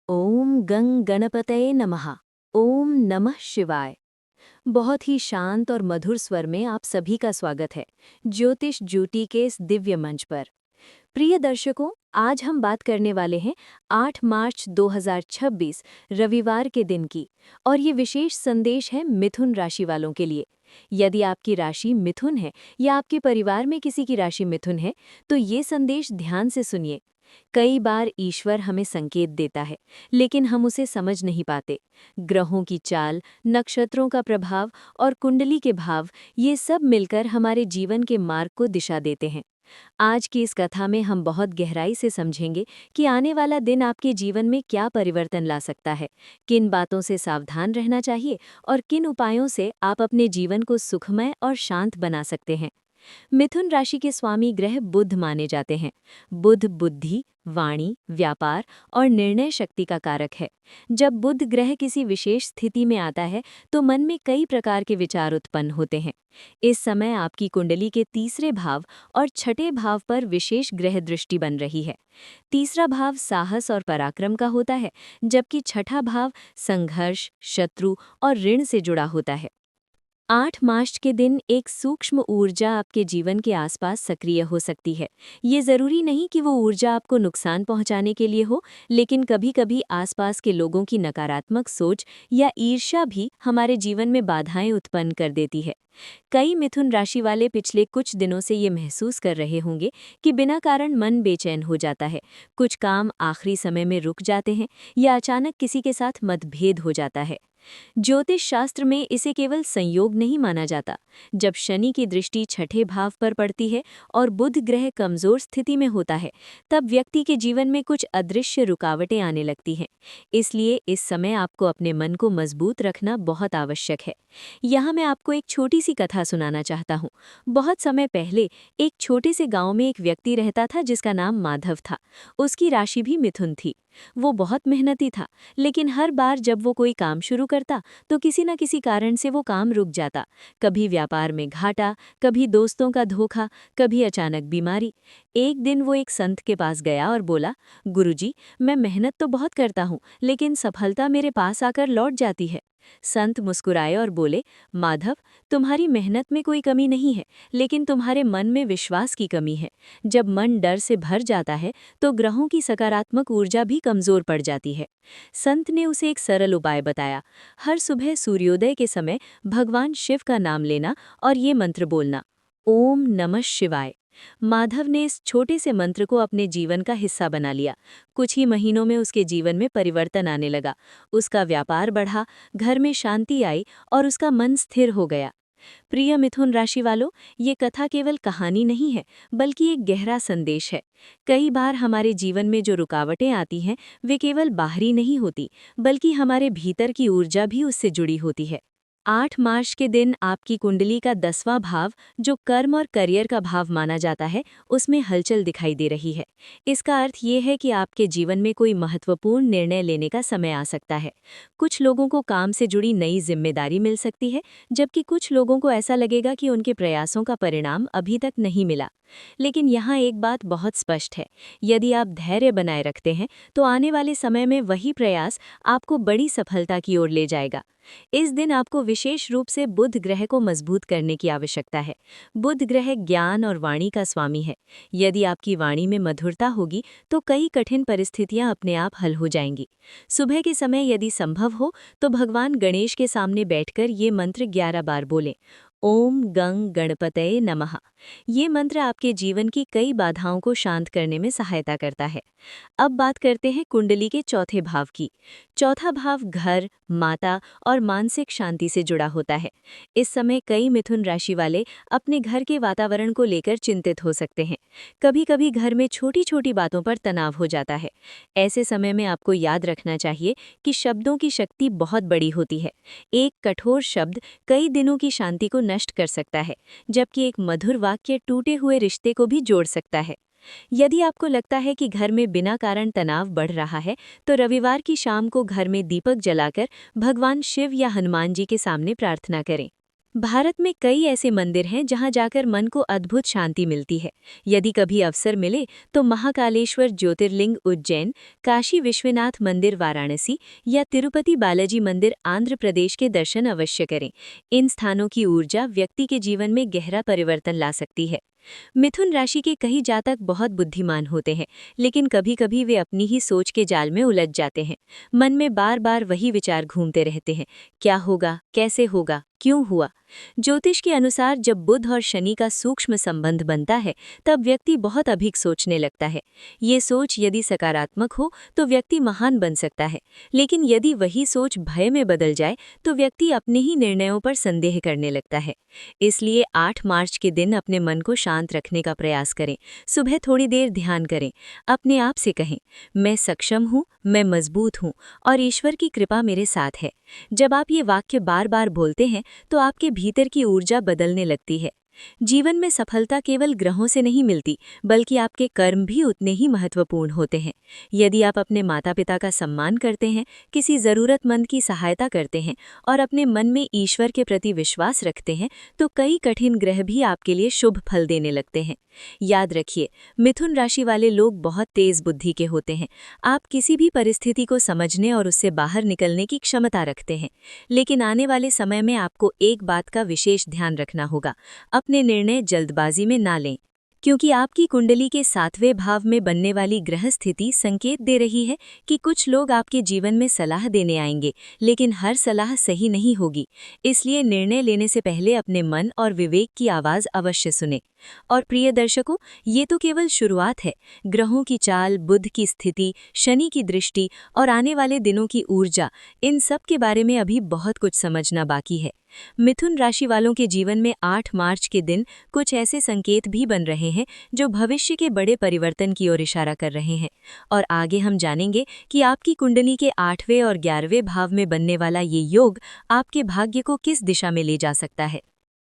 ओम गं गणपतये नमः। ओम नमः शिवाय। बहुत ही शांत और मधुर स्वर में आप सभी का स्वागत है ज्योतिष ज्योति के इस दिव्य मंच पर। प्रिय दर्शकों, आज हम बात करने वाले हैं 8 मार्च 2026 रविवार के दिन की, और ये विशेष संदेश है मिथुन राशि वालों के लिए। यदि आपकी राशि मिथुन है या आपके परिवार में किसी की राशि मिथुन है, तो ये संदेश ध्यान से सुनिए। कई बार ईश्वर हमें संकेत देता है, लेकिन हम उसे समझ नहीं पाते। ग्रहों की चाल, नक्षत्रों का प्रभाव और कुंडली के भाव, ये सब मिलकर हमारे जीवन के मार्ग को दिशा देते हैं। आज की इस कथा में हम बहुत गहराई से समझेंगे कि आने वाला दिन आपके जीवन में क्या परिवर्तन ला सकता है, किन बातों से सावधान रहना चाहिए और किन उपायों से आप अपने जीवन को सुखमय और शांत बना सकते हैं। मिथुन राशि के स्वामी ग्रह बुध माने जाते हैं। बुध बुद्धि, वाणी, व्यापार और निर्णय शक्ति का कारक है। जब बुध ग्रह किसी विशेष स्थिति में आता है तो मन में कई प्रकार के विचार उत्पन्न होते हैं। इस समय आपकी कुंडली के तीसरे भाव और छठे भाव पर विशेष ग्रह दृष्टि बन रही है। तीसरा भाव साहस और पराक्रम का होता है, जबकि छठा भाव संघर्ष, शत्रु और ऋण से जुड़ा होता है। 8 मार्च के दिन एक सूक्ष्म ऊर्जा आपके जीवन के आसपास सक्रिय हो सकती है। ये जरूरी नहीं कि वो ऊर्जा आपको नुकसान पहुंचाने के लिए हो, लेकिन कभी-कभी आसपास के लोगों की नकारात्मक सोच या ईर्ष्या भी हमारे जीवन में बाधाएं उत्पन्न कर देती है। कई मिथुन राशि वाले पिछले कुछ दिनों से ये महसूस कर रहे होंगे कि बिना कारण मन बेचैन हो जाता है, कुछ काम आखिरी समय में रुक जाते हैं या अचानक किसी के साथ मतभेद हो जाता है। ज्योतिष शास्त्र में इसे केवल संयोग नहीं माना जाता। जब शनि की दृष्टि छठे भाव पर पड़ती है और बुध ग्रह कमजोर स्थिति में होता है, तब व्यक्ति के जीवन में कुछ अदृश्य रुकावटें आने लगती हैं। इसलिए इस समय आपको अपने मन को मजबूत रखना बहुत आवश्यक है। यहाँ मैं आपको एक छोटी सी कथा सुनाना चाहता हूँ। बहुत समय पहले एक छोटे से गांव में एक व्यक्ति रहता था जिसका नाम माधव था। उसकी राशि भी मिथुन थी। वो बहुत मेहनती था, लेकिन हर बार जब वो कोई काम शुरू करता तो किसी न किसी कारण से वो काम रुक जाता। कभी व्यापार में घाटा, कभी दोस्तों का धोखा, कभी अचानक बीमारी। एक दिन वो एक संत के पास गया और बोला, गुरुजी, मैं मेहनत तो बहुत करता हूँ, लेकिन सफलता मेरे पास आकर लौट जाती है। संत मुस्कुराए और बोले, माधव, तुम्हारी मेहनत में कोई कमी नहीं है, लेकिन तुम्हारे मन में विश्वास की कमी है। जब मन डर से भर जाता है तो ग्रहों की सकारात्मक ऊर्जा भी कमजोर पड़ जाती है। संत ने उसे एक सरल उपाय बताया। हर सुबह सूर्योदय के समय भगवान शिव का नाम लेना और ये मंत्र बोलना, ओम नमः शिवाय। माधव ने इस छोटे से मंत्र को अपने जीवन का हिस्सा बना लिया। कुछ ही महीनों में उसके जीवन में परिवर्तन आने लगा। उसका व्यापार बढ़ा, घर में शांति आई और उसका मन स्थिर हो गया। प्रिय मिथुन राशि वालों, ये कथा केवल कहानी नहीं है, बल्कि एक गहरा संदेश है। कई बार हमारे जीवन में जो रुकावटें आती हैं, वे केवल बाहरी नहीं होती, बल्कि हमारे भीतर की ऊर्जा भी उससे जुड़ी होती है। 8 मार्च के दिन आपकी कुंडली का 10वां भाव, जो कर्म और करियर का भाव माना जाता है, उसमें हलचल दिखाई दे रही है। इसका अर्थ ये है कि आपके जीवन में कोई महत्वपूर्ण निर्णय लेने का समय आ सकता है। कुछ लोगों को काम से जुड़ी नई जिम्मेदारी मिल सकती है, जबकि कुछ लोगों को ऐसा लगेगा कि उनके प्रयासों का परिणाम अभी तक नहीं मिला। लेकिन यहाँ एक बात बहुत स्पष्ट है, यदि आप धैर्य बनाए रखते हैं तो आने वाले समय में वही प्रयास आपको बड़ी सफलता की ओर ले जाएगा। इस दिन आपको विशेष रूप से बुध ग्रह को मजबूत करने की आवश्यकता है। बुध ग्रह ज्ञान और वाणी का स्वामी है। यदि आपकी वाणी में मधुरता होगी तो कई कठिन परिस्थितियां अपने आप हल हो जाएंगी। सुबह के समय यदि संभव हो तो भगवान गणेश के सामने बैठकर ये मंत्र 11 बार बोलें, ओम गं गणपतये नमः। ये मंत्र आपके जीवन की कई बाधाओं को शांत करने में सहायता करता है। अब बात करते हैं कुंडली के चौथे भाव की। चौथा भाव घर, माता और मानसिक शांति से जुड़ा होता है। इस समय कई मिथुन राशि वाले अपने घर के वातावरण को लेकर चिंतित हो सकते हैं। कभी-कभी घर में छोटी-छोटी बातों पर तनाव हो जाता है। ऐसे समय में आपको याद रखना चाहिए कि शब्दों की शक्ति बहुत बड़ी होती है। एक कठोर शब्द कई दिनों की शांति को नष्ट कर सकता है, जबकि एक मधुर वाक्य टूटे हुए रिश्ते को भी जोड़ सकता है। यदि आपको लगता है कि घर में बिना कारण तनाव बढ़ रहा है, तो रविवार की शाम को घर में दीपक जलाकर भगवान शिव या हनुमान जी के सामने प्रार्थना करें। भारत में कई ऐसे मंदिर हैं जहां जाकर मन को अद्भुत शांति मिलती है। यदि कभी अवसर मिले तो महाकालेश्वर ज्योतिर्लिंग उज्जैन, काशी विश्वनाथ मंदिर वाराणसी या तिरुपति बालाजी मंदिर आंध्र प्रदेश के दर्शन अवश्य करें। इन स्थानों की ऊर्जा व्यक्ति के जीवन में गहरा परिवर्तन ला सकती है। मिथुन राशि के कई जातक बहुत बुद्धिमान होते हैं, लेकिन कभी-कभी वे अपनी ही सोच के जाल में उलझ जाते हैं। मन में बार-बार वही विचार घूमते रहते हैं, क्या होगा, कैसे होगा, क्यों हुआ। ज्योतिष के अनुसार जब बुध और शनि का सूक्ष्म संबंध बनता है, तब व्यक्ति बहुत अधिक सोचने लगता है। ये सोच यदि सकारात्मक हो तो व्यक्ति महान बन सकता है, लेकिन यदि वही सोच भय में बदल जाए तो व्यक्ति अपने ही निर्णयों पर संदेह करने लगता है। इसलिए 8 मार्च के दिन अपने मन को शांत रखने का प्रयास करें। सुबह थोड़ी देर ध्यान करें। अपने आप से कहें, मैं सक्षम हूँ, मैं मजबूत हूँ और ईश्वर की कृपा मेरे साथ है। जब आप ये वाक्य बार बार बोलते हैं तो आपके भीतर की ऊर्जा बदलने लगती है। जीवन में सफलता केवल ग्रहों से नहीं मिलती, बल्कि आपके कर्म भी उतने ही महत्वपूर्ण होते हैं। यदि आप अपने माता पिता का सम्मान करते हैं, किसी ज़रूरतमंद की सहायता करते हैं और अपने मन में ईश्वर के प्रति विश्वास रखते हैं, तो कई कठिन ग्रह भी आपके लिए शुभ फल देने लगते हैं। याद रखिए, मिथुन राशि वाले लोग बहुत तेज बुद्धि के होते हैं। आप किसी भी परिस्थिति को समझने और उससे बाहर निकलने की क्षमता रखते हैं। लेकिन आने वाले समय में आपको एक बात का विशेष ध्यान रखना होगा, अपने निर्णय जल्दबाजी में ना लें, क्योंकि आपकी कुंडली के 7वें भाव में बनने वाली ग्रह स्थिति संकेत दे रही है कि कुछ लोग आपके जीवन में सलाह देने आएंगे, लेकिन हर सलाह सही नहीं होगी। इसलिए निर्णय लेने से पहले अपने मन और विवेक की आवाज़ अवश्य सुनें। और प्रिय दर्शकों, ये तो केवल शुरुआत है। ग्रहों की चाल, बुध की स्थिति, शनि की दृष्टि और आने वाले दिनों की ऊर्जा, इन सब के बारे में अभी बहुत कुछ समझना बाकी है। मिथुन राशि वालों के जीवन में 8 मार्च के दिन कुछ ऐसे संकेत भी बन रहे हैं जो भविष्य के बड़े परिवर्तन की ओर इशारा कर रहे हैं। और आगे हम जानेंगे कि आपकी कुंडली के 8वें और 11वें भाव में बनने वाला ये योग आपके भाग्य को किस दिशा में ले जा सकता है।